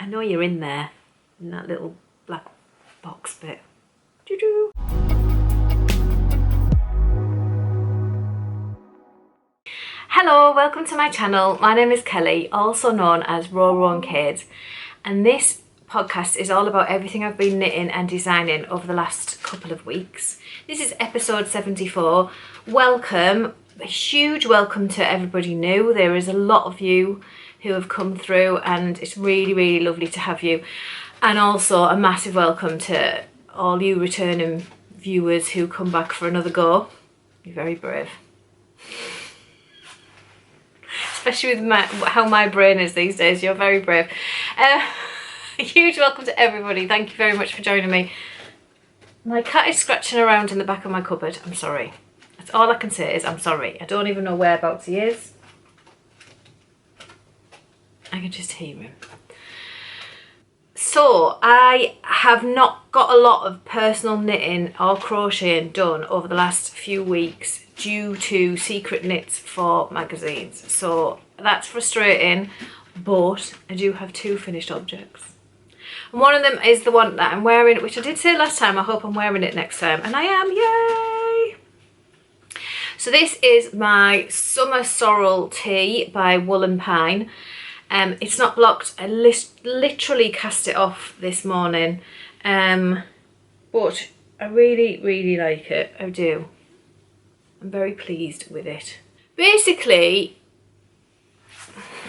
I know you're in there, in that little black box bit. Doo-doo. Hello, welcome to my channel. My name is Kelly, also known as RowRow and Kades, and this podcast is all about everything I've been knitting and designing over the last couple of weeks. This is episode 74. Welcome, a huge welcome to everybody new. There is a lot of you who have come through and it's really lovely to have you. And also a massive welcome to all you returning viewers who come back for another go. You're very brave. Especially with how my brain is these days, you're very brave. A huge welcome to everybody. Thank you very much for joining me. My cat is scratching around in the back of my cupboard. I'm sorry. That's all I can say is I'm sorry. I don't even know whereabouts he is. I can just hear him. So I have not got a lot of personal knitting or crocheting done over the last few weeks due to secret knits for magazines. So that's frustrating, but I do have two finished objects. And one of them is the one that I'm wearing, which I did say last time, I hope I'm wearing it next time, and I am, yay! So this is my Summer Sorrel Tee by Wool & Pine. It's not blocked. I literally cast it off this morning, but I really like it. I do. I'm very pleased with it. Basically,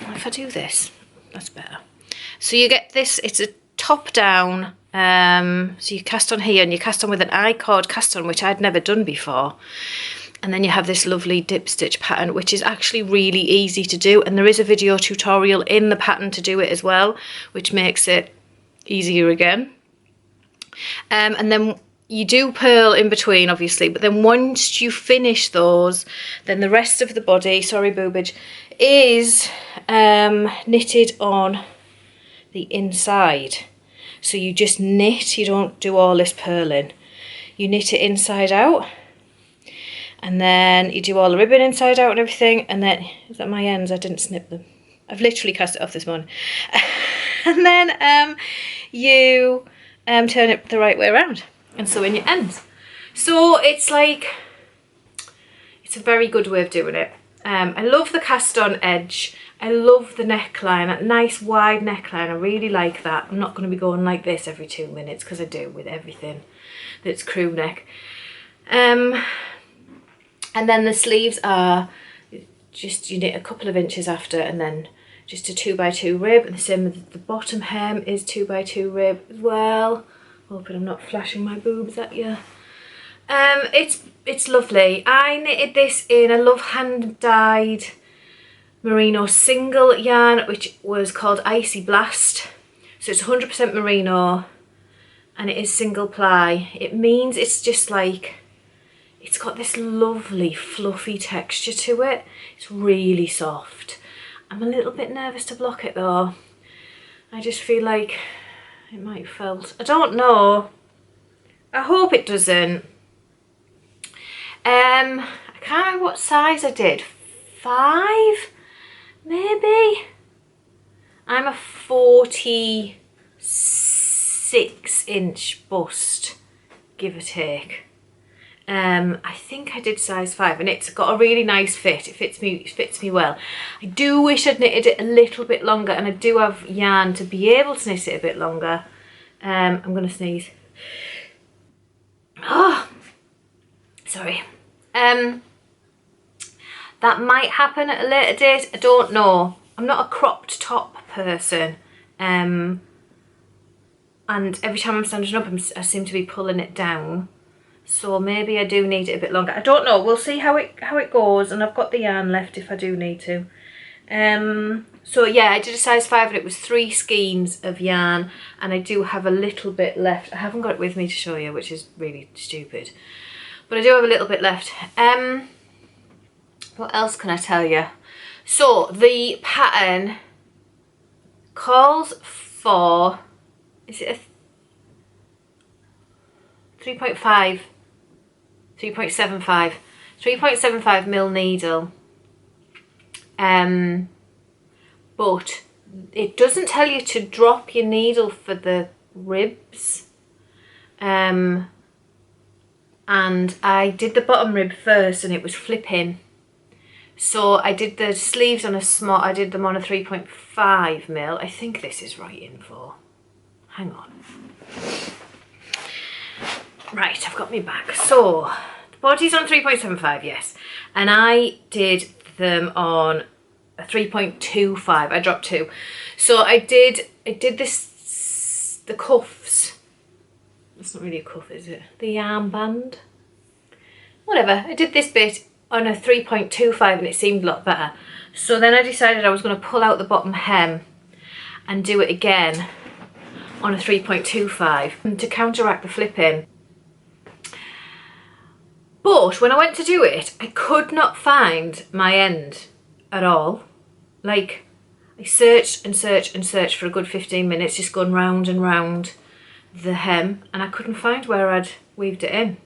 if I do this, that's better. So you get this, it's a top down, so you cast on here and you cast on with an I-cord cast on, which I'd never done before. And then you have this lovely dip stitch pattern, which is actually really easy to do. And there is a video tutorial in the pattern to do it as well, which makes it easier again. And then you do purl in between, obviously. But then once you finish those, then the rest of the body, sorry boobage, is knitted on the inside. So you just knit, you don't do all this purling. You knit it inside out. And then you do all the ribbon inside out and everything. And then, is that my ends? I didn't snip them. I've literally cast it off this morning. And then you turn it the right way around and sew in your ends. So it's like, it's a very good way of doing it. I love the cast on edge. I love the neckline, that nice wide neckline. I really like that. I'm not going to be going like this every 2 minutes because I do with everything that's crew neck. And then the sleeves are just, you knit a couple of inches after, and then just a 2x2 rib. And the same with the bottom hem is 2x2 rib as well. Hoping I'm not flashing my boobs at you. It's lovely. I knitted this in a Lovehandyed Merino single yarn, which was called Icy Blast. So it's 100% Merino, and it is single ply. It means it's just like, it's got this lovely fluffy texture to it. It's really soft. I'm a little bit nervous to block it though. I just feel like it might felt. I don't know. I hope it doesn't. I can't remember what size I did. 5? Maybe? I'm a 46-inch bust, give or take. I think I did size 5, and it's got a really nice fit. It fits me well. I do wish I'd knitted it a little bit longer, and I do have yarn to be able to knit it a bit longer. I'm gonna sneeze. Oh, sorry. That might happen at a later date. I don't know. I'm not a cropped top person, and every time I'm standing up, I seem to be pulling it down. So maybe I do need it a bit longer. I don't know. We'll see how it goes, and I've got the yarn left if I do need to. So yeah, I did a size 5 and it was 3 skeins of yarn, and I do have a little bit left. I haven't got it with me to show you, which is really stupid, but I do have a little bit left. What else can I tell you? So the pattern calls for, is it a 3.5, 3.75 mil needle, but it doesn't tell you to drop your needle for the ribs. And I did the bottom rib first and it was flipping. So I did the sleeves on a small, I did them on a 3.5 mil. I think this is right info. Hang on. Right, I've got me back. So the body's on 3.75, yes. And I did them on a 3.25. I dropped 2. So I did this, the cuffs. That's not really a cuff, is it? The armband. Whatever. I did this bit on a 3.25 and it seemed a lot better. So then I decided I was going to pull out the bottom hem and do it again on a 3.25 to counteract the flipping. But when I went to do it, I could not find my end at all. Like, I searched and searched and searched for a good 15 minutes, just going round and round the hem, and I couldn't find where I'd weaved it in.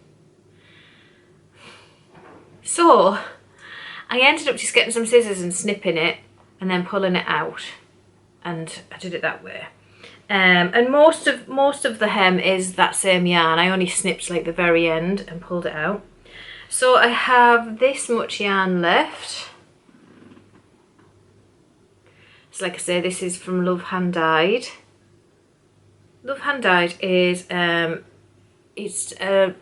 So I ended up just getting some scissors and snipping it and then pulling it out, and I did it that way. And most of the hem is that same yarn. I only snipped like the very end and pulled it out. So I have this much yarn left. So like I say, this is from Lovehandyed. Lovehandyed is it's a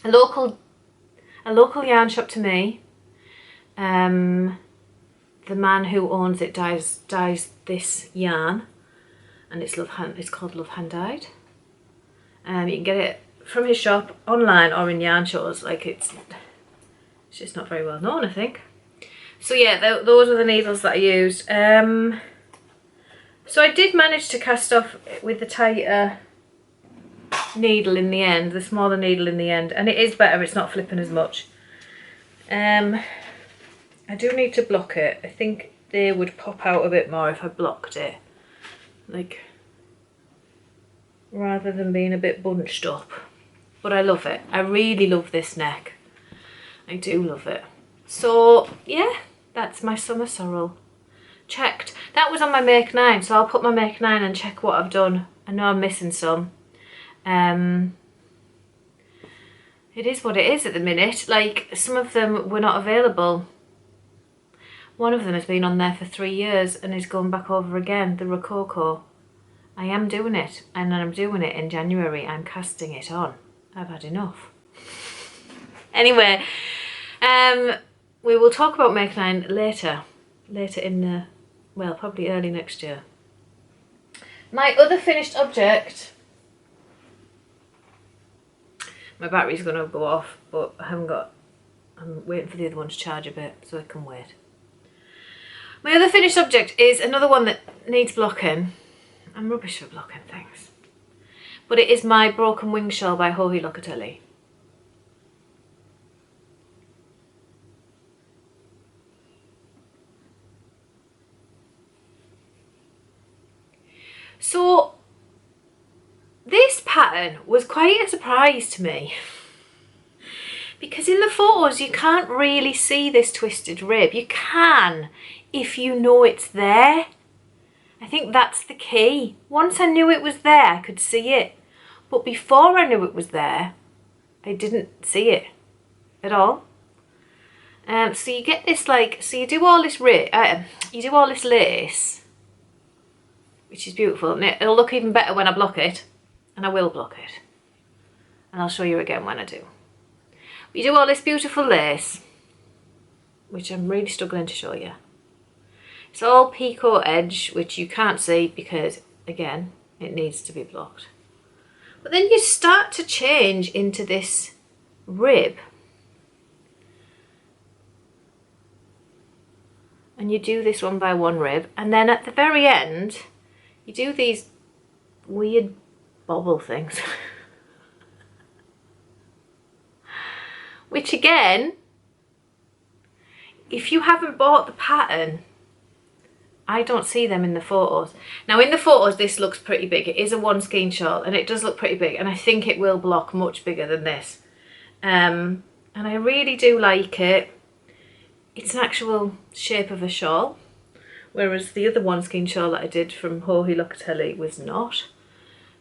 local yarn shop to me. The man who owns it dyes this yarn, and it's called Lovehandyed. You can get it from his shop, online, or in yarn shows. Like, it's just not very well known, I think. So yeah, those are the needles that I used. So I did manage to cast off with the tighter needle in the end, the smaller needle in the end, and it is better. It's not flipping as much. I do need to block it. I think they would pop out a bit more if I blocked it, like, rather than being a bit bunched up. But I love it. I really love this neck. I do love it. So yeah, that's my summer sorrel checked. That was on my make 9, so I'll put my make 9 and check what I've done. I know I'm missing some. It is what it is at the minute. Like, some of them were not available. One of them has been on there for 3 years and is going back over again, the Rococo. I am doing it, and I'm doing it in January. I'm casting it on. I've had enough. Anyway, we will talk about make 9 later in the, well, probably early next year. My other finished object, my battery's going to go off, but I'm waiting for the other one to charge a bit so it can wait. My other finished object is another one that needs blocking. I'm rubbish for blocking things. But it is my Broken Wing Shawl by Joji Locatelli. So this pattern was quite a surprise to me, because in the photos you can't really see this twisted rib. You can if you know it's there. I think that's the key. Once I knew it was there, I could see it. But before I knew it was there, I didn't see it at all. So you get this, like, so you do all this lace, which is beautiful, and it'll look even better when I block it, and I will block it, and I'll show you again when I do. But you do all this beautiful lace, which I'm really struggling to show you. It's all picot edge, which you can't see because, again, it needs to be blocked. But then you start to change into this rib. And you do this one by one rib. And then at the very end, you do these weird bobble things. Which, again, if you haven't bought the pattern, I don't see them in the photos. Now in the photos this looks pretty big. It is a one skein shawl and it does look pretty big, and I think it will block much bigger than this. And I really do like it. It's an actual shape of a shawl, whereas the other one skein shawl that I did from Hohi Locatelli was not.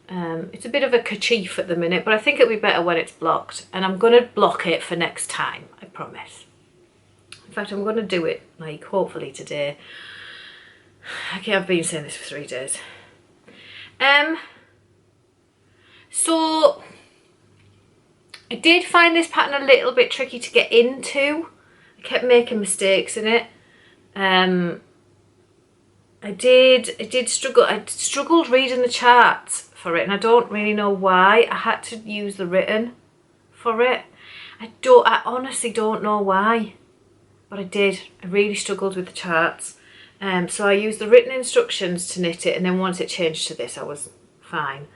It's a bit of a kerchief at the minute, but I think it'll be better when it's blocked, and I'm going to block it for next time, I promise. In fact, I'm going to do it, like, hopefully today. Okay, I've been saying this for 3 days. So I did find this pattern a little bit tricky to get into. I kept making mistakes in it. I did struggle. I struggled reading the charts for it, and I don't really know why. I had to use the written for it. I honestly don't know why, but I did. I really struggled with the charts. So I used the written instructions to knit it, and then once it changed to this, I was fine.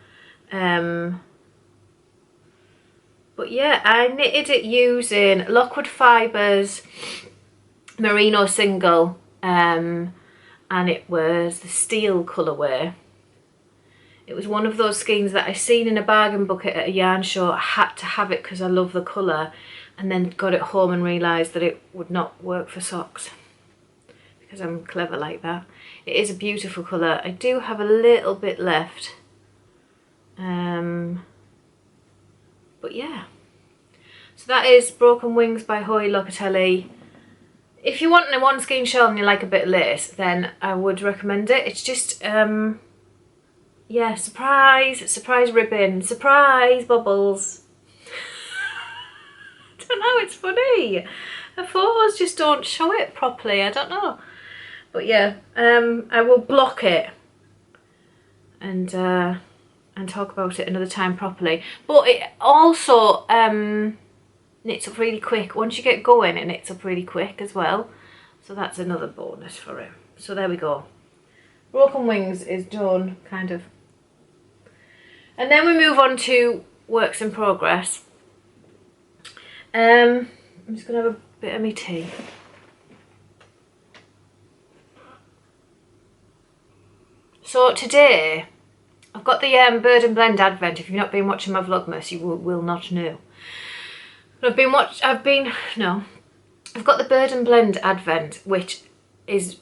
But yeah, I knitted it using Lockwood Fibres Merino single, and it was the steel colourway. It was one of those skeins that I seen in a bargain bucket at a yarn show. I had to have it because I love the colour, and then got it home and realised that it would not work for socks, because I'm clever like that. It is a beautiful colour. I do have a little bit left. But yeah. So that is Broken Wings by Hohi Locatelli. If you want a one skein shawl and you like a bit of lace, then I would recommend it. It's just, yeah, surprise ribbon, surprise bubbles. I don't know, it's funny. The photos just don't show it properly, I don't know. But yeah, I will block it and talk about it another time properly. But it also knits up really quick. Once you get going, it knits up really quick as well. So that's another bonus for it. So there we go. Broken Wings is done, kind of. And then we move on to works in progress. I'm just going to have a bit of my tea. So today, I've got the Bird and Blend Advent. If you've not been watching my Vlogmas, you will not know. But I've got the Bird and Blend Advent, which is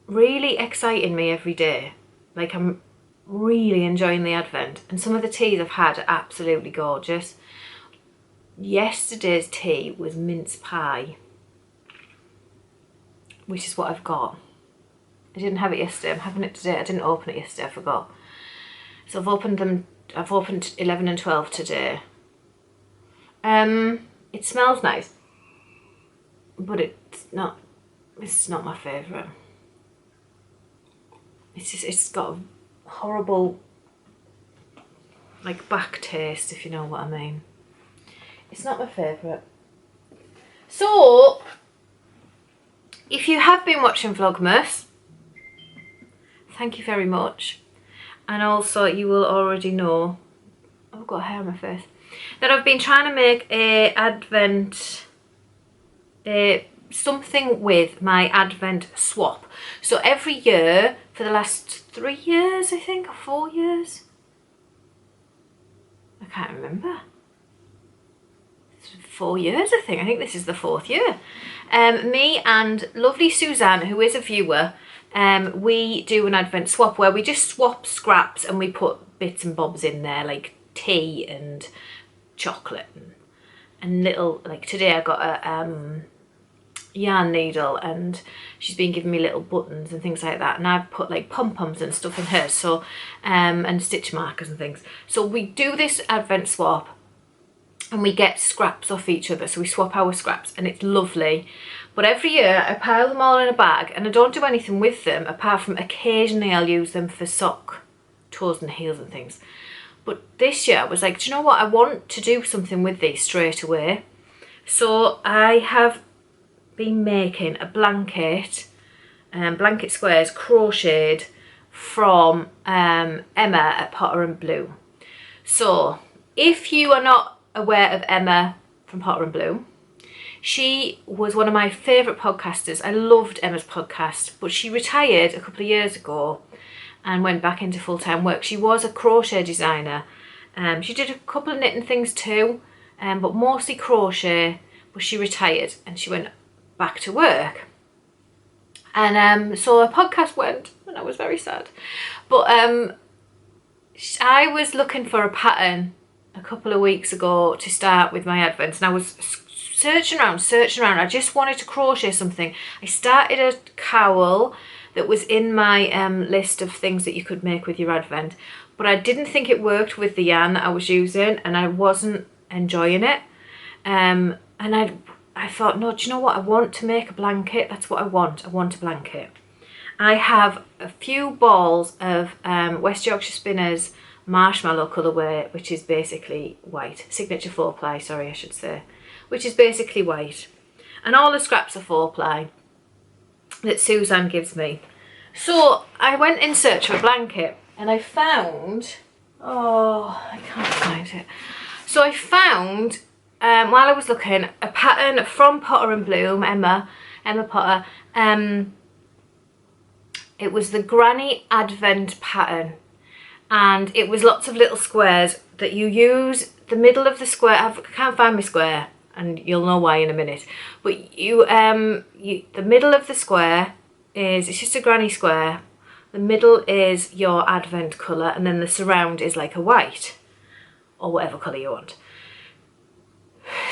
really exciting me every day. Like, I'm really enjoying the Advent, and some of the teas I've had are absolutely gorgeous. Yesterday's tea was mince pie, which is what I've got. I didn't have it yesterday, I'm having it today. I didn't open it yesterday, I forgot. So I've opened 11 and 12 today. It smells nice, but it's not my favourite. It's got a horrible, like, back taste, if you know what I mean. It's not my favourite. So, if you have been watching Vlogmas, thank you very much. And also, you will already know, I've got hair on my face, that I've been trying to make a Advent, something with my Advent swap. So every year, for the last 3 years, I think, or 4 years, I can't remember. 4 years, I think this is the 4th year. Me and lovely Suzanne, who is a viewer, we do an Advent swap where we just swap scraps and we put bits and bobs in there, like tea and chocolate and little, like today I got a yarn needle, and she's been giving me little buttons and things like that, and I've put like pom-poms and stuff in hers, so and stitch markers and things. So we do this Advent swap and we get scraps off each other, so we swap our scraps, and it's lovely. But every year I pile them all in a bag, and I don't do anything with them apart from occasionally I'll use them for sock toes and heels and things. But this year I was like, do you know what, I want to do something with these straight away. So I have been making a blanket, blanket squares crocheted from Emma at Potter and Blue. So if you are not aware of Emma from Potter and Blue, she was one of my favourite podcasters. I loved Emma's podcast, but she retired a couple of years ago and went back into full-time work. She was a crochet designer. She did a couple of knitting things too, but mostly crochet, but she retired and she went back to work. And so a podcast went, and I was very sad. But I was looking for a pattern a couple of weeks ago to start with my advents, and I was searching around. I just wanted to crochet something. I started a cowl that was in my list of things that you could make with your advent, but I didn't think it worked with the yarn that I was using, and I wasn't enjoying it. And I thought, no, do you know what? I want to make a blanket. That's what I want. I want a blanket. I have a few balls of West Yorkshire Spinners Marshmallow colourway, which is basically white. Signature 4-ply, sorry, I should say. Which is basically white. And all the scraps are 4-ply that Suzanne gives me. So I went in search of a blanket, and I found... Oh, I can't find it. So I found, while I was looking, a pattern from Potter and Bloom, Emma Potter. It was the Granny Advent pattern, and it was lots of little squares that you use the middle of the square. I can't find my square, and you'll know why in a minute. But the middle of the square is, it's just a granny square. The middle is your Advent colour, and then the surround is like a white, or whatever colour you want.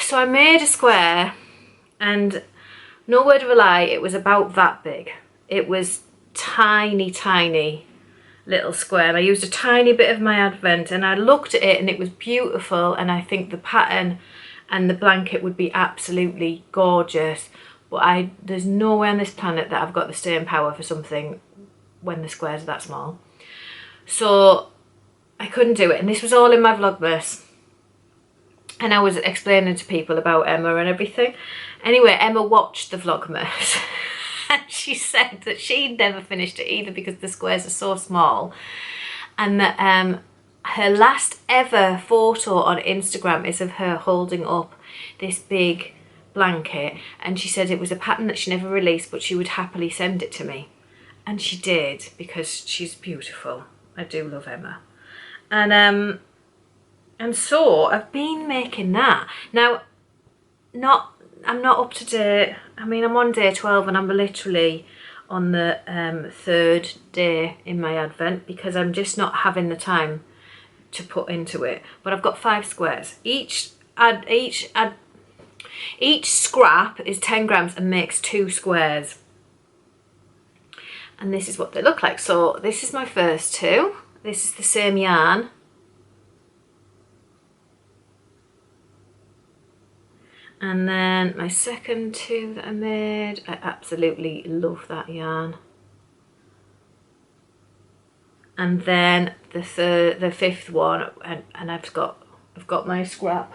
So I made a square, and no word of a lie, it was about that big. It was tiny little square. I used a tiny bit of my Advent, and I looked at it and it was beautiful, and I think the pattern and the blanket would be absolutely gorgeous, but there's no way on this planet that I've got the staying power for something when the squares are that small. So I couldn't do it, and this was all in my Vlogmas, and I was explaining to people about Emma and everything. Anyway, Emma watched the Vlogmas and she said that she'd never finished it either because the squares are so small, and that her last ever photo on Instagram is of her holding up this big blanket, and she said it was a pattern that she never released, but she would happily send it to me. And she did, because she's beautiful. I do love Emma. And so I've been making that. Now, I'm not up to date. I mean, I'm on day 12 and I'm literally on the 3rd day in my Advent because I'm just not having the time to put into it. But I've got 5 squares. Each scrap is 10 grams and makes 2 squares. And this is what they look like. So this is my first 2. This is the same yarn. And then my second 2 that I made, I absolutely love that yarn. And then the 5th one, and I've got my scrap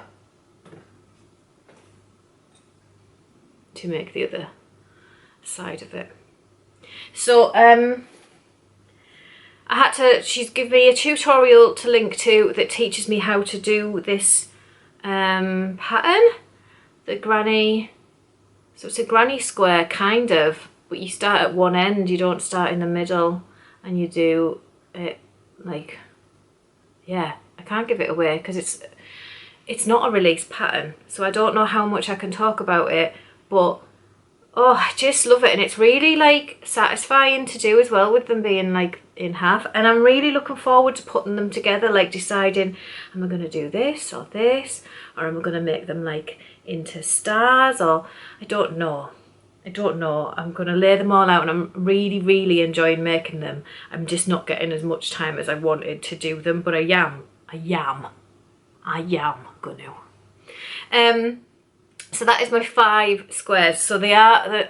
to make the other side of it. So she's given me a tutorial to link to that teaches me how to do this pattern. The granny, so it's a granny square kind of, but you start at one end, you don't start in the middle, and you do it like, yeah, I can't give it away because it's not a release pattern, so I don't know how much I can talk about it, but oh, I just love it, and it's really like satisfying to do as well with them being like in half, and I'm really looking forward to putting them together, like deciding, am I going to do this, or am I going to make them like into stars, or I don't know. I'm going to lay them all out, and I'm really enjoying making them. I'm just not getting as much time as I wanted to do them, but I am gonna. So that is my 5 squares. So the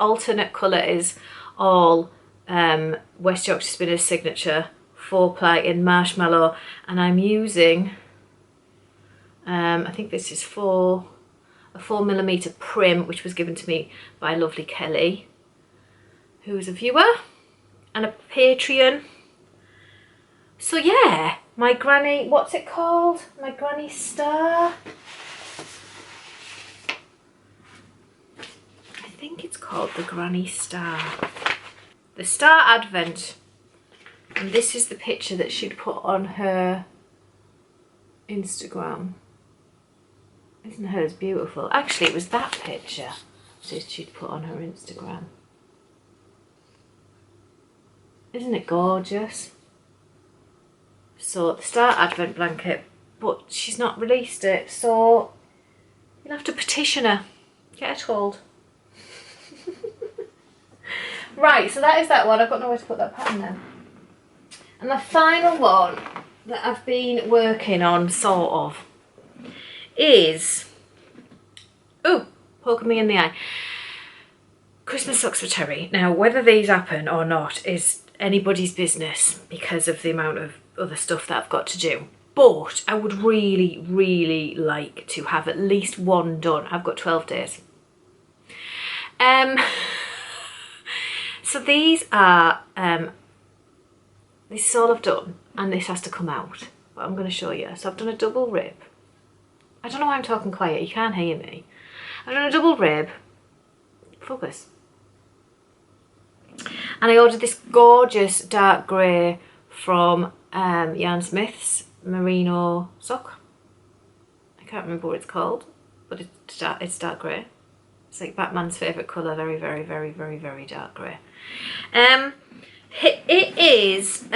alternate colour is all West Yorkshire Spinners Signature 4-ply in Marshmallow, and I'm using I think this is a 4mm prim, which was given to me by lovely Kelly, who is a viewer and a Patreon. So yeah, my granny, what's it called? My granny star. I think it's called the Granny Star. The Star Advent. And this is the picture that she'd put on her Instagram. Isn't hers beautiful? Actually, it was that picture that she'd put on her Instagram. Isn't it gorgeous? So the Start Advent blanket, but she's not released it, so you'll have to petition her. Get her told. Right, so that is that one. I've got nowhere to put that pattern then. And the final one that I've been working on, sort of, is, oh, poking me in the eye, Christmas socks for Terry. Now, whether these happen or not is anybody's business because of the amount of other stuff that I've got to do. But I would really, really like to have at least one done. I've got 12 days. So these are, this is all I've done, and this has to come out, but I'm going to show you. So I've done a double rib. I don't know why I'm talking quiet, you can't hear me. I've done a double rib, focus. And I ordered this gorgeous dark grey from Yarnsmiths Merino sock. I can't remember what it's called, but it's dark grey. It's like Batman's favourite colour, very, very, very, very, very dark grey. It is,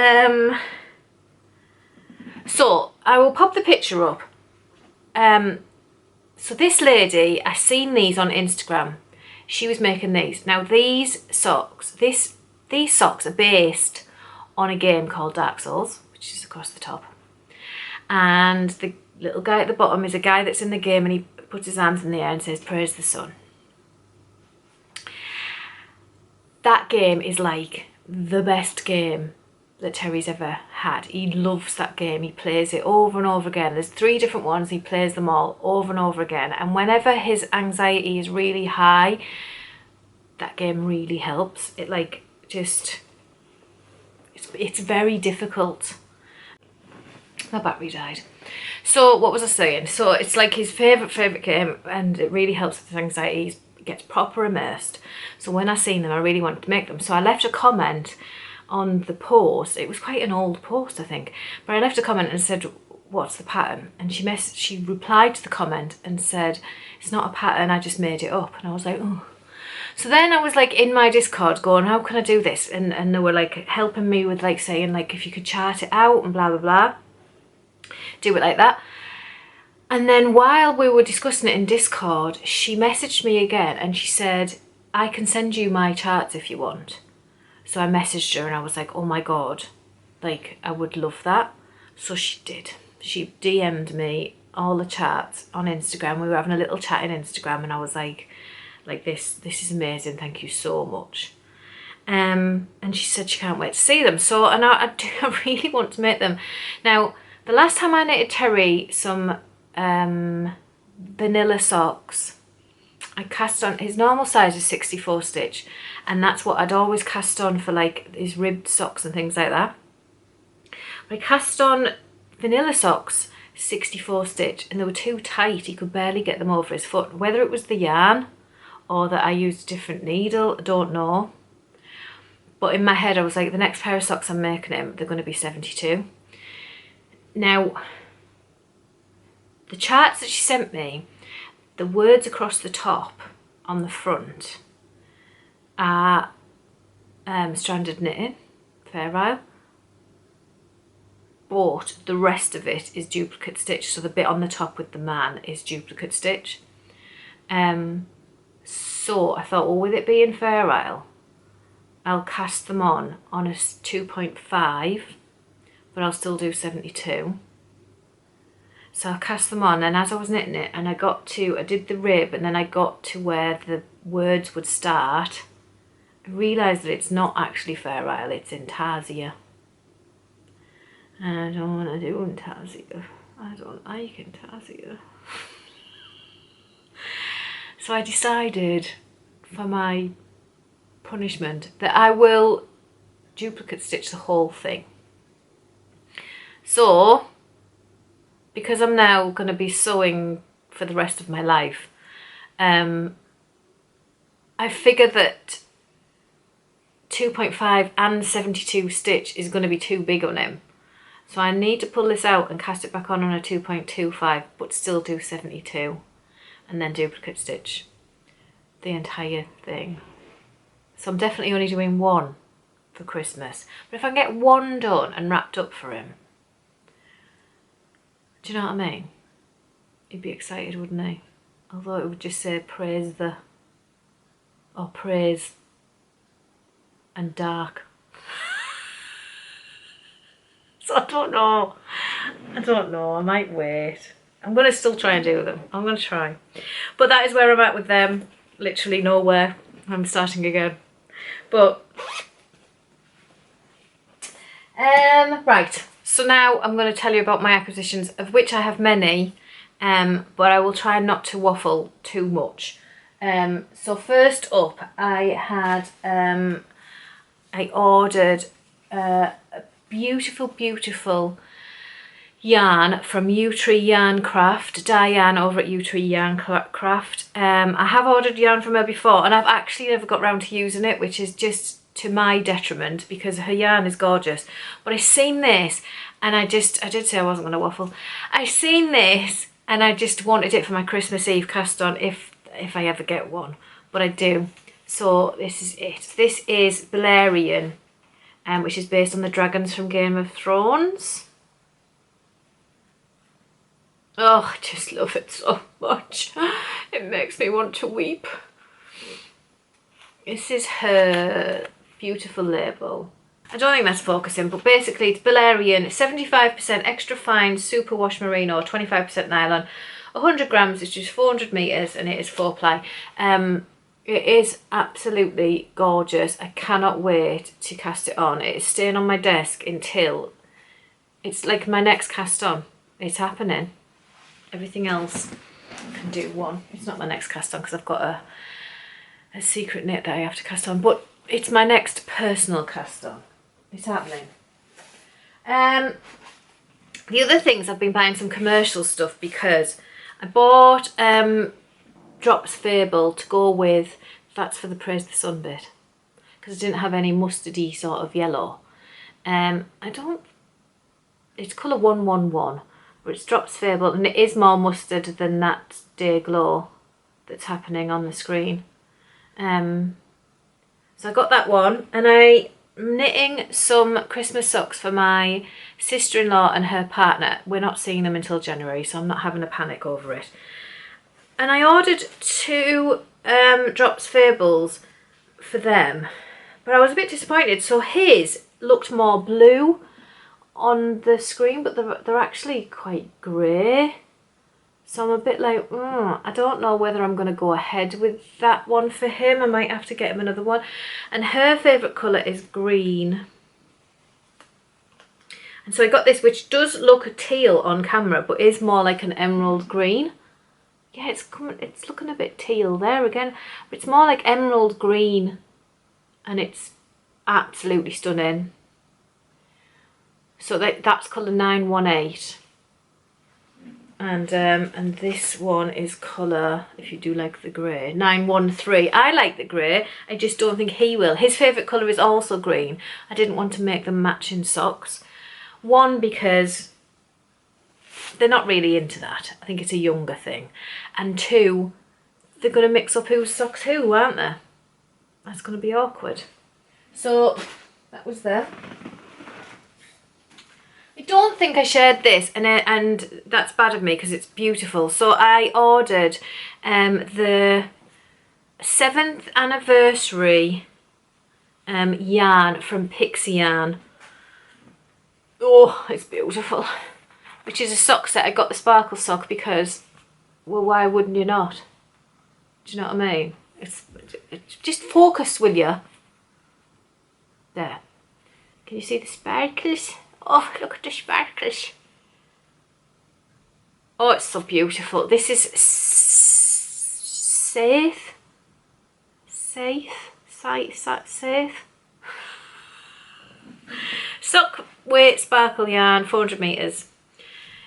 so I will pop the picture up. So this lady, I seen these on Instagram. She was making these. Now these socks, these socks are based on a game called Dark Souls, which is across the top. And the little guy at the bottom is a guy that's in the game, and he puts his hands in the air and says, "Praise the sun." That game is like the best game that Terry's ever had. He loves that game. He plays it over and over again. There's 3 different ones. He plays them all over and over again. And whenever his anxiety is really high, that game really helps. It like just, it's very difficult. My battery died. So what was I saying? So it's like his favourite game, and it really helps with his anxiety. He gets proper immersed. So when I seen them, I really wanted to make them. So I left a comment on the post. It was quite an old post, I think, but I left a comment and said, "What's the pattern?" And she replied to the comment and said, "It's not a pattern, I just made it up." And I was like, oh. So then I was like in my Discord going, "How can I do this?" And they were like helping me with like saying like if you could chart it out and blah blah blah, do it like that. And then while we were discussing it in Discord, she messaged me again and she said, "I can send you my charts if you want." So I messaged her and I was like, oh my God, like I would love that. So she did. She DM'd me all the charts on Instagram. We were having a little chat in Instagram and I was like this is amazing, thank you so much. And she said she can't wait to see them. So, and I really want to make them. Now, the last time I knitted Terry some vanilla socks, I cast on, his normal size is 64 stitch, and that's what I'd always cast on for like his ribbed socks and things like that. But I cast on vanilla socks 64 stitch and they were too tight, he could barely get them over his foot. Whether it was the yarn or that I used a different needle, I don't know. But in my head I was like, the next pair of socks I'm making him, they're going to be 72. Now, the charts that she sent me, the words across the top on the front are stranded knitting, Fair Isle, but the rest of it is duplicate stitch. So the bit on the top with the man is duplicate stitch. So I thought, well, with it being Fair Isle, I'll cast them on a 2.5, but I'll still do 72. So I cast them on, and as I was knitting it, and I did the rib, and then I got to where the words would start, I realised that it's not actually Fair Isle, it's Intarsia. And I don't want to do Intarsia. I don't like Intarsia. So I decided for my punishment that I will duplicate stitch the whole thing. So, because I'm now going to be sewing for the rest of my life, I figure that 2.5 and 72 stitch is going to be too big on him. So I need to pull this out and cast it back on a 2.25, but still do 72 and then duplicate stitch the entire thing. So I'm definitely only doing one for Christmas. But if I can get one done and wrapped up for him, do you know what I mean? He'd be excited, wouldn't he? Although it would just say praise the, or praise and dark. So I don't know. I might wait. I'm going to still try and do them. I'm going to try. But that is where I'm at with them. Literally nowhere. I'm starting again. But, right. So now I'm going to tell you about my acquisitions, of which I have many. But I will try not to waffle too much. So first up, I ordered a beautiful yarn from U-Tree Yarn Craft, Diane over at U-Tree Yarn Craft. I have ordered yarn from her before and I've actually never got round to using it, which is just to my detriment because her yarn is gorgeous. But I seen this and I did say I wasn't going to waffle. I seen this and I just wanted it for my Christmas Eve cast on if I ever get one, but I do. So this is it. This is Valerian, which is based on the dragons from Game of Thrones. Oh, I just love it so much. It makes me want to weep. This is her beautiful label. I don't think that's focusing, but basically it's Valerian, 75% extra fine superwash merino, 25% nylon, 100 grams, it's just 400 meters, and it is 4-ply. It is absolutely gorgeous. I cannot wait to cast it on. It is staying on my desk until it's like my next cast on. It's happening. Everything else I can do one. It's not my next cast on because I've got a secret knit that I have to cast on, but it's my next personal cast on. It's happening. The other things, I've been buying some commercial stuff because I bought Drops Fable to go with That's for the Praise the Sun bit because I didn't have any mustardy sort of yellow. It's colour 111, but it's Drops Fable and it is more mustard than that Day Glow that's happening on the screen. So I got that one, and I'm knitting some Christmas socks for my sister-in-law and her partner. We're not seeing them until January, so I'm not having a panic over it. And I ordered 2 Drops Fables for them, but I was a bit disappointed. So his looked more blue on the screen, but they're actually quite grey. So I'm a bit like, I don't know whether I'm going to go ahead with that one for him. I might have to get him another one. And her favourite colour is green. And so I got this, which does look teal on camera, but is more like an emerald green. Yeah, it's looking a bit teal there again. But it's more like emerald green. And it's absolutely stunning. So that's colour 918. And this one is colour, if you do like the grey, 913. I like the grey, I just don't think he will. His favourite colour is also green. I didn't want to make them matching socks. One, because they're not really into that. I think it's a younger thing. And 2, they're going to mix up whose socks who, aren't they? That's going to be awkward. So that was there. I don't think I shared this, and that's bad of me because it's beautiful. So I ordered the 7th anniversary yarn from Pixie Yarn. Oh, it's beautiful. Which is a sock set. I got the sparkle sock because, well, why wouldn't you not? Do you know what I mean? It's just focus, will you? There. Can you see the sparkles? Oh, look at the sparkles. Oh, it's so beautiful. This is safe. Sock weight sparkle yarn, 400 meters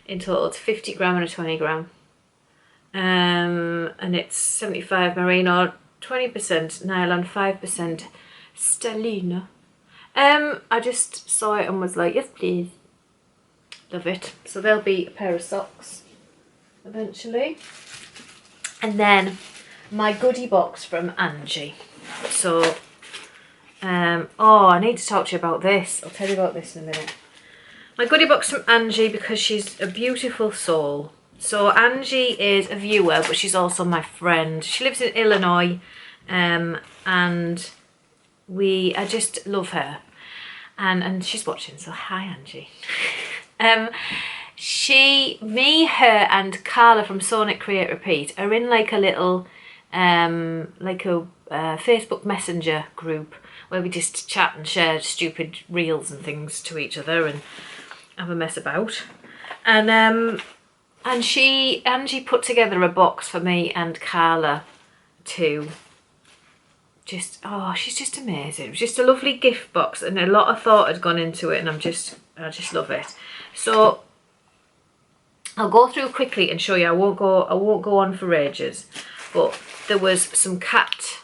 in total. It's 50 gram and a 20 gram. And it's 75 merino, 20% nylon, 5% stellina. I just saw it and was like, yes please. Love it. So there'll be a pair of socks eventually. And then my goodie box from Angie. So Oh, I need to talk to you about this. I'll tell you about this in a minute. My goodie box from Angie, because she's a beautiful soul. So Angie is a viewer, but she's also my friend. She lives in Illinois, and I just love her. And she's watching, so hi Angie. Me, her and Carla from Sonic Create Repeat are in like a little, Facebook Messenger group where we just chat and share stupid reels and things to each other and have a mess about. And Angie put together a box for me and Carla to she's just amazing. It was just a lovely gift box and a lot of thought had gone into it, and I just love it. So I'll go through quickly and show you. I won't go on for ages, but there was some cat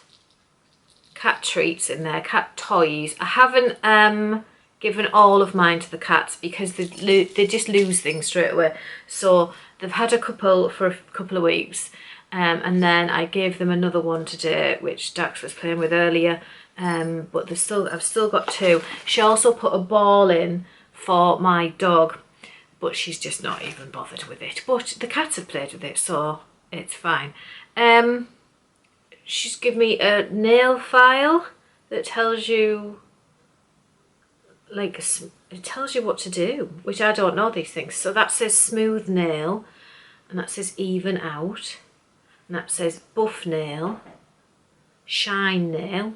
treats in there, cat toys. I haven't given all of mine to the cats because they just lose things straight away. So they've had a couple for a couple of weeks, and then I gave them another one today, which Dax was playing with earlier. But I've still got two. She also put a ball in for my dog, but she's just not even bothered with it. But the cats have played with it, so it's fine. She's given me a nail file that tells you, it tells you what to do, which I don't know these things. So that says smooth nail, and that says even out, and that says buff nail, shine nail,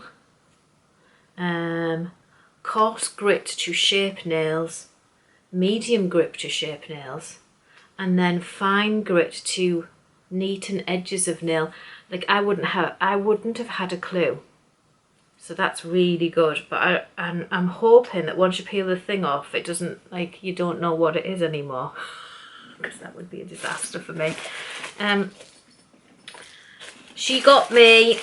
coarse grit to shape nails, medium grip to shape nails, and then fine grit to neaten edges of nail. Like I wouldn't have had a clue. So that's really good. But I'm hoping that once you peel the thing off, it doesn't, like, you don't know what it is anymore, because that would be a disaster for me. She got me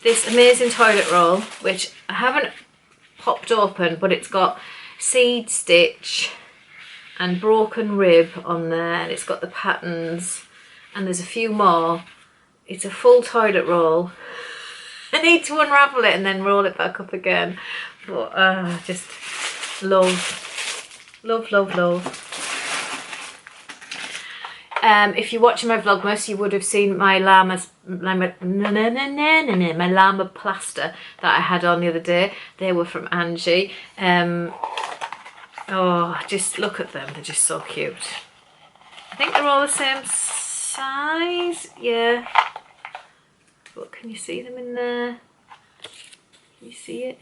this amazing toilet roll, which I haven't popped open, but it's got seed stitch and broken rib on there, and it's got the patterns, and there's a few more. It's a full toilet roll. I need to unravel it and then roll it back up again, but just love. If you're watching my Vlogmas, you would have seen my llama plaster that I had on the other day. They were from Angie. Oh, just look at them. They're just so cute. I think they're all the same size. Yeah. But can you see them in there? Can you see it?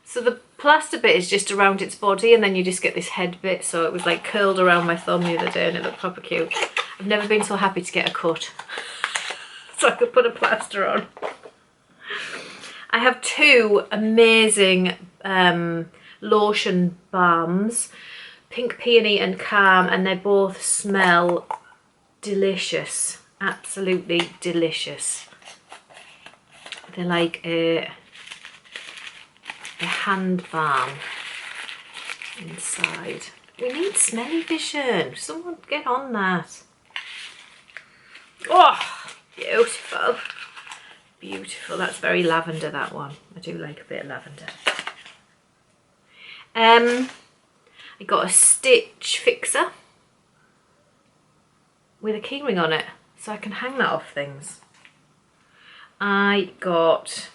So the plaster bit is just around its body, and then you just get this head bit. So it was like curled around my thumb the other day, and it looked proper cute. I've never been so happy to get a cut so I could put a plaster on. I have two amazing lotion balms, Pink Peony and Calm, and they both smell delicious, absolutely delicious. They're like a hand balm inside. We need smelly vision. Someone get on that. Oh, beautiful. Beautiful. That's very lavender, that one. I do like a bit of lavender. I got a stitch fixer with a keyring on it, so I can hang that off things. I got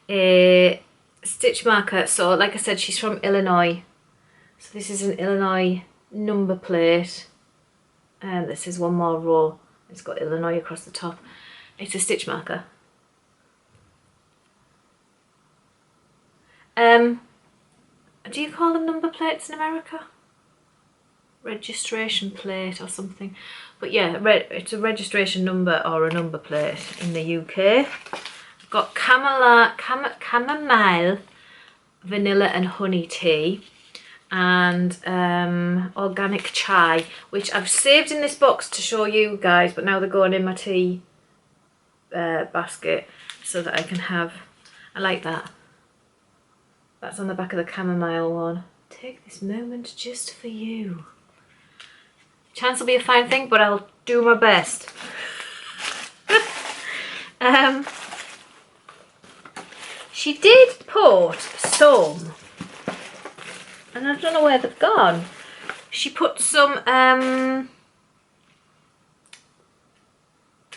a stitch marker. So like I said, she's from Illinois, so this is an Illinois number plate, and this is one more row. It's got Illinois across the top. It's a stitch marker. Do you call them number plates in America? Registration plate or something. But yeah, it's a registration number or a number plate in the UK. I've got chamomile, vanilla and honey tea, and organic chai, which I've saved in this box to show you guys, but now they're going in my tea basket so that I can have, I like that. That's on the back of the chamomile one. Take this moment just for you. Chance will be a fine thing, but I'll do my best. She did put some, and I don't know where they've gone. She put some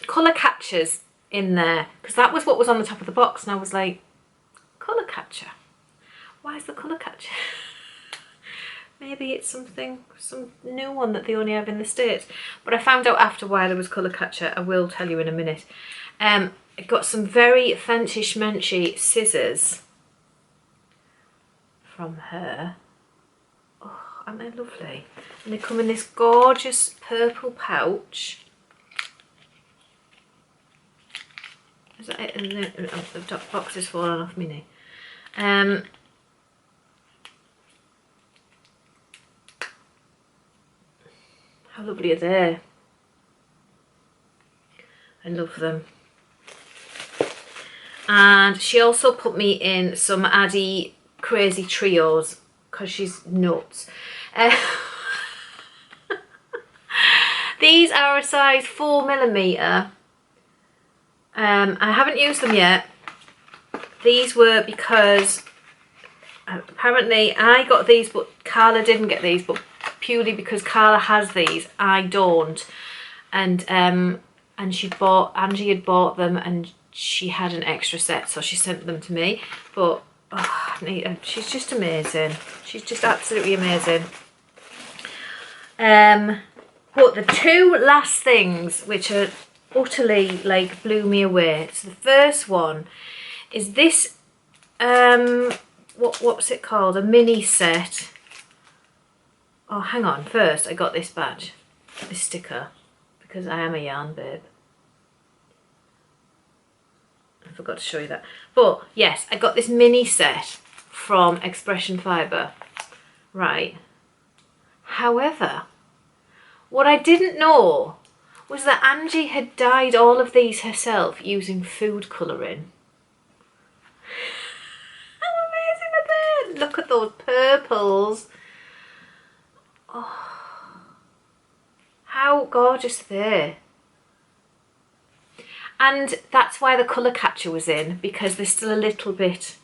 colour catchers in there, because that was what was on the top of the box, and I was like, colour catcher? Why is the colour catcher? Maybe it's some new one that they only have in the States. But I found out after why there was colour catcher. I will tell you in a minute. I got some very fancy schmanchy scissors from her. Oh, aren't they lovely? And they come in this gorgeous purple pouch. Is that it? And the box is falling off me now. How lovely are they? I love them. And she also put me in some Addy crazy trios because she's nuts. These are a size 4mm. I haven't used them yet. These were because apparently I got these, but Carla didn't get these, but purely because Carla has these, I don't. And Angie had bought them, and she had an extra set, so she sent them to me. But oh, she's just amazing. She's just absolutely amazing. But the two last things, which are utterly like blew me away. So the first one is this. What's it called? A mini set. Oh, hang on. First, I got this badge, this sticker, because I am a yarn babe. I forgot to show you that. But yes, I got this mini set from Expression Fibre. Right. However, what I didn't know was that Angie had dyed all of these herself using food colouring. How amazing are they? Look at those purples. Oh, how gorgeous they're. And that's why the colour catcher was in, because they're still a little bit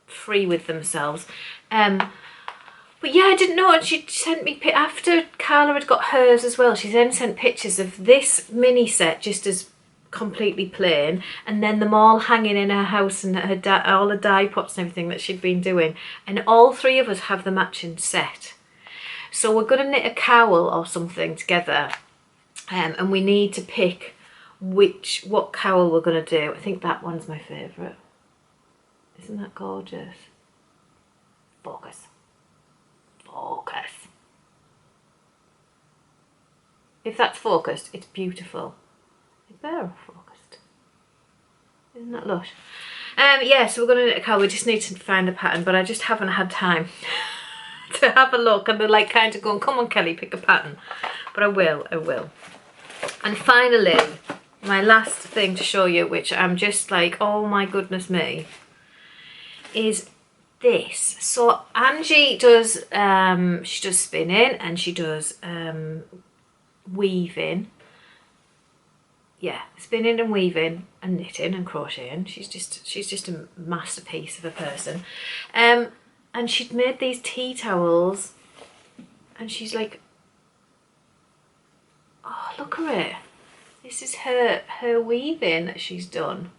free with themselves. But yeah, I didn't know. And she sent me, after Carla had got hers as well, she then sent pictures of this mini set just as completely plain, and then them all hanging in her house, and her all the dye pots and everything that she'd been doing. And all three of us have the matching set. So we're going to knit a cowl or something together, and we need to pick what cowl we're going to do. I think that one's my favourite. Isn't that gorgeous? Focus. Focus. If that's focused, it's beautiful. Is there focused? Isn't that lush? Yeah, so we're going to knit a cowl. We just need to find a pattern, but I just haven't had time to have a look, and they're like kind of going, come on Kelly, pick a pattern. But I will. And finally, my last thing to show you, which I'm just like, oh my goodness me, is this. So Angie does, she does spinning, and she does weaving. Yeah, spinning and weaving and knitting and crocheting. She's just a masterpiece of a person. And she'd made these tea towels, and she's like, oh, look at it. This is her weaving that she's done.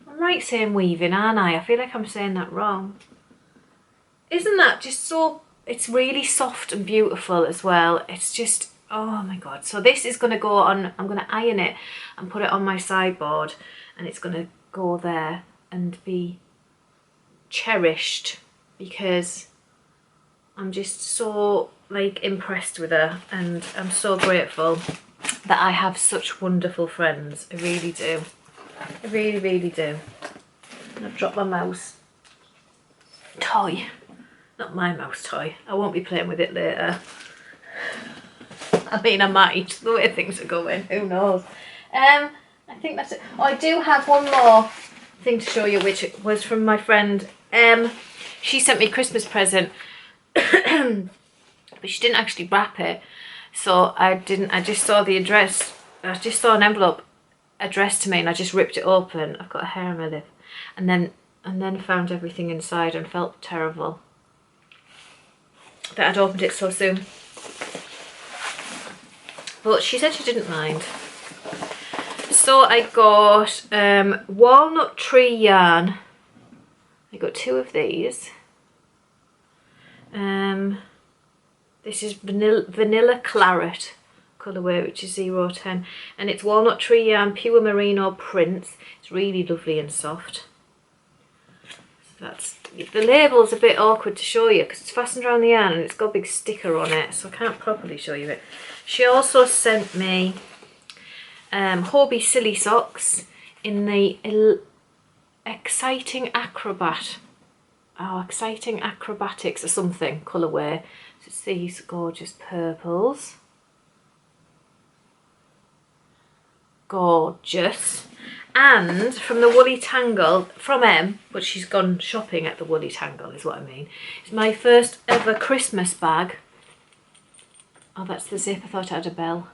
I'm right saying weaving, aren't I? I feel like I'm saying that wrong. Isn't that just so, it's really soft and beautiful as well. It's just, oh my God. So this is going to go on, I'm going to iron it and put it on my sideboard, and it's going to go there and be cherished, because I'm just so like impressed with her, and I'm so grateful that I have such wonderful friends. I really do. I really, really do. And I've dropped my mouse toy. Not my mouse toy. I won't be playing with it later. I mean, I might, the way things are going, who knows. I think that's it. Oh, I do have one more thing to show you, which was from my friend Em. She sent me a Christmas present, but she didn't actually wrap it. So I just saw the address, I just saw an envelope addressed to me and I just ripped it open. I've got a hair on my lip. And then found everything inside and felt terrible that I'd opened it so soon. But she said she didn't mind. So I got walnut tree yarn. I got 2 of these. This is vanilla claret colourway, which is 010, and it's walnut tree yarn, pure merino prints. It's really lovely and soft. So that's, the label's a bit awkward to show you because it's fastened around the yarn and it's got a big sticker on it, so I can't properly show you it. She also sent me Hobie silly socks in the exciting acrobatics or something colourway. So it's these gorgeous purples. Gorgeous. And from the Woolly Tangle, from M, but she's gone shopping at the Woolly Tangle is what I mean. It's my first ever Christmas bag. Oh, that's the zip. I thought it had a bell.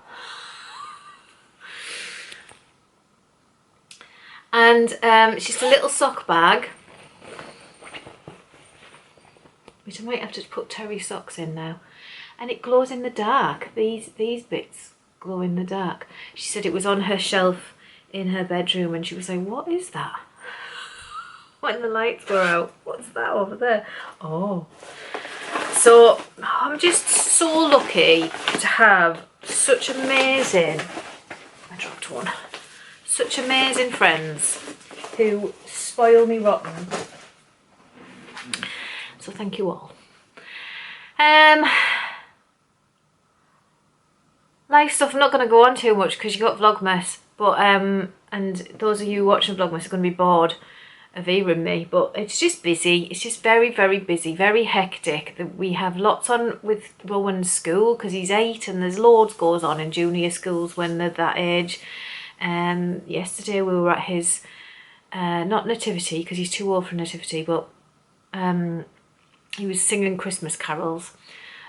And it's just a little sock bag, which I might have to put terry socks in now. And it glows in the dark. These bits glow in the dark. She said it was on her shelf in her bedroom and she was like, what is that? When the lights were out, what's that over there? Oh. So I'm just so lucky to have such amazing, I dropped one, such amazing friends who spoil me rotten. So thank you all. Life stuff I'm not going to go on too much because you got Vlogmas, but and those of you watching Vlogmas are going to be bored of hearing me, but it's just busy. It's just very, very busy, very hectic. We have lots on with Rowan's school because he's 8 and there's loads goes on in junior schools when they're that age. Yesterday we were at his not nativity because he's too old for nativity, but he was singing Christmas carols.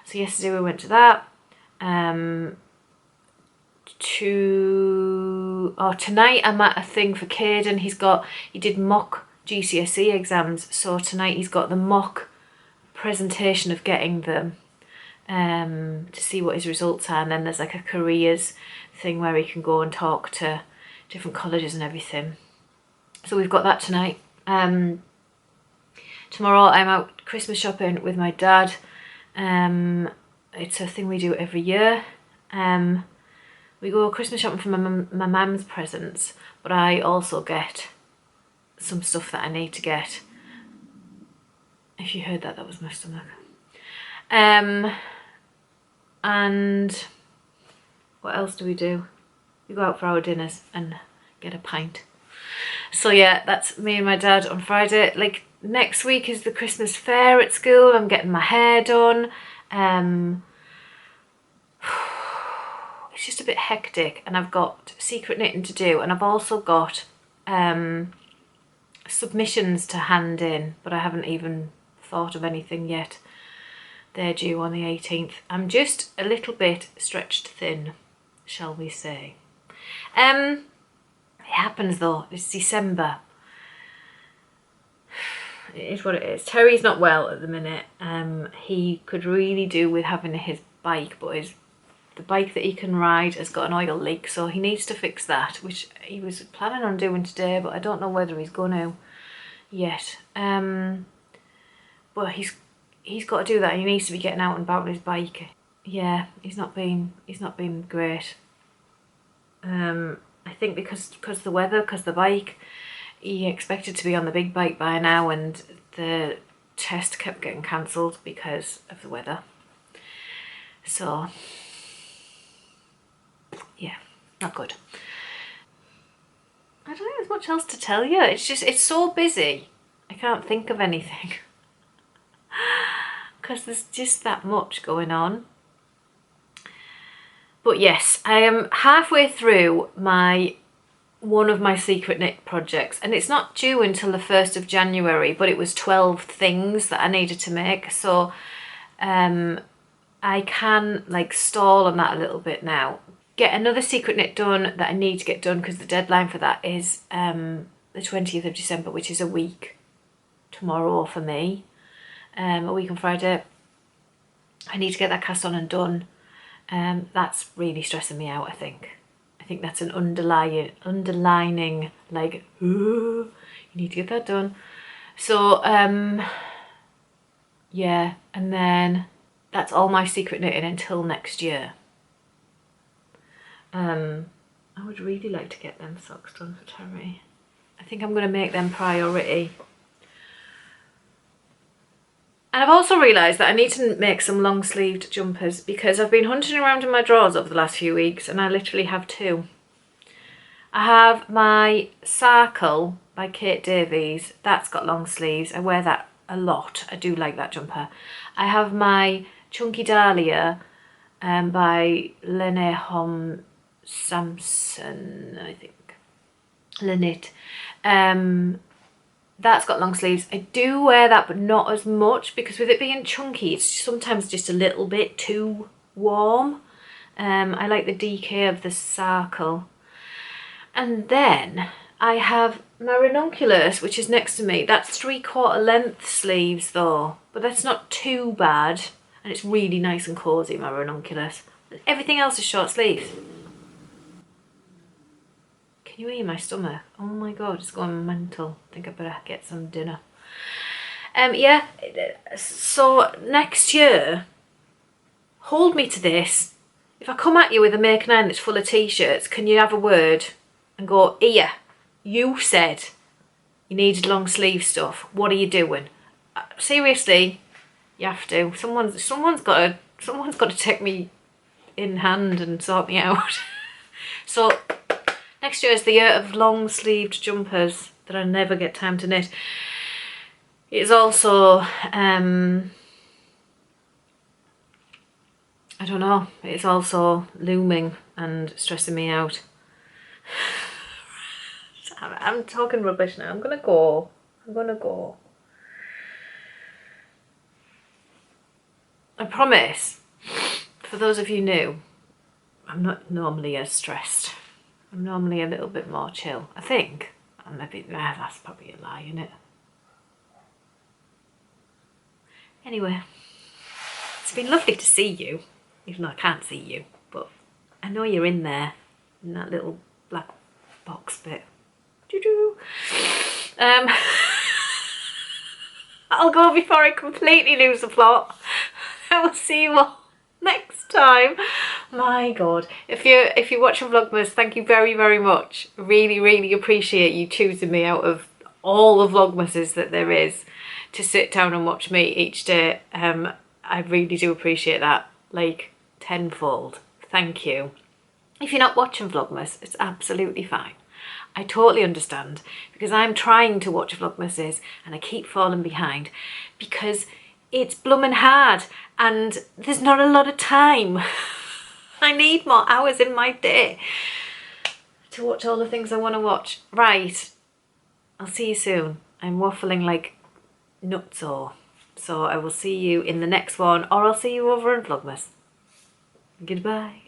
So yesterday we went to that. Tonight I'm at a thing for Kade, he did mock GCSE exams, so tonight he's got the mock presentation of getting them to see what his results are, and then there's like a careers thing where he can go and talk to different colleges and everything. So we've got that tonight. Tomorrow I'm out Christmas shopping with my dad. It's a thing we do every year. We go Christmas shopping for my mum's presents, but I also get some stuff that I need to get. If you heard that, that was my stomach. And what else do? We go out for our dinners and get a pint. So yeah, that's me and my dad on Friday. Like next week is the Christmas fair at school. I'm getting my hair done. It's just a bit hectic and I've got secret knitting to do, and I've also got submissions to hand in, but I haven't even thought of anything yet. They're due on the 18th. I'm just a little bit stretched thin, shall we say. It happens though, it's December. It is what it is. Terry's not well at the minute. He could really do with having his bike, but the bike that he can ride has got an oil leak, so he needs to fix that, which he was planning on doing today, but I don't know whether he's going to yet. But he's got to do that. He needs to be getting out and about on his bike. Yeah, he's not been great. I think because the weather, because the bike, he expected to be on the big bike by now, and the test kept getting cancelled because of the weather. So yeah, not good. I don't think there's much else to tell you. It's so busy. I can't think of anything because there's just that much going on. But yes, I am halfway through one of my secret knit projects, and it's not due until the 1st of January, but it was 12 things that I needed to make, so I can like stall on that a little bit now. get another secret knit done that I need to get done because the deadline for that is the 20th of December, which is a week tomorrow for me, a week on Friday. I need to get that cast on and done. That's really stressing me out, I think. I think that's an underlining like, ooh, you need to get that done. So, yeah, and then that's all my secret knitting until next year. I would really like to get them socks done for Terry. I think I'm going to make them priority. And I've also realised that I need to make some long sleeved jumpers because I've been hunting around in my drawers over the last few weeks and I literally have two. I have my Circle by Kate Davies. That's got long sleeves. I wear that a lot. I do like that jumper. I have my Chunky Dahlia by Lene Samson, I think. Lenit. That's got long sleeves. I do wear that, but not as much because with it being chunky, it's sometimes just a little bit too warm. I like the DK of the Circle. And then I have my Ranunculus, which is next to me. That's 3/4 length sleeves though, but that's not too bad. And it's really nice and cosy, my Ranunculus. Everything else is short sleeves. Can you hear my stomach? Oh my god, it's going mental. I think I better get some dinner. Yeah, so next year, hold me to this. If I come at you with a Make 9 that's full of t-shirts, can you have a word and go, here, you said you needed long sleeve stuff. What are you doing? Seriously, you have to. Someone's got to take me in hand and sort me out. So next year is the year of long sleeved jumpers that I never get time to knit. It's also, I don't know, it's also looming and stressing me out. I'm talking rubbish now. I'm gonna go. I promise, for those of you new, I'm not normally as stressed. I'm normally a little bit more chill, I think. And maybe that's probably a lie, isn't it? Anyway, it's been lovely to see you, even though I can't see you, but I know you're in there, in that little black box bit. Doo-doo. I'll go before I completely lose the plot. I will see you all next time. My god, if you're watching Vlogmas, thank you very, very much. Really, really appreciate you choosing me out of all the Vlogmases that there is to sit down and watch me each day. I really do appreciate that, like tenfold. Thank you. If you're not watching Vlogmas, it's absolutely fine. I totally understand, because I'm trying to watch Vlogmases and I keep falling behind because it's blooming hard and there's not a lot of time. I need more hours in my day to watch all the things I want to watch. Right, I'll see you soon. I'm waffling like nutso. So I will see you in the next one, or I'll see you over in Vlogmas. Goodbye.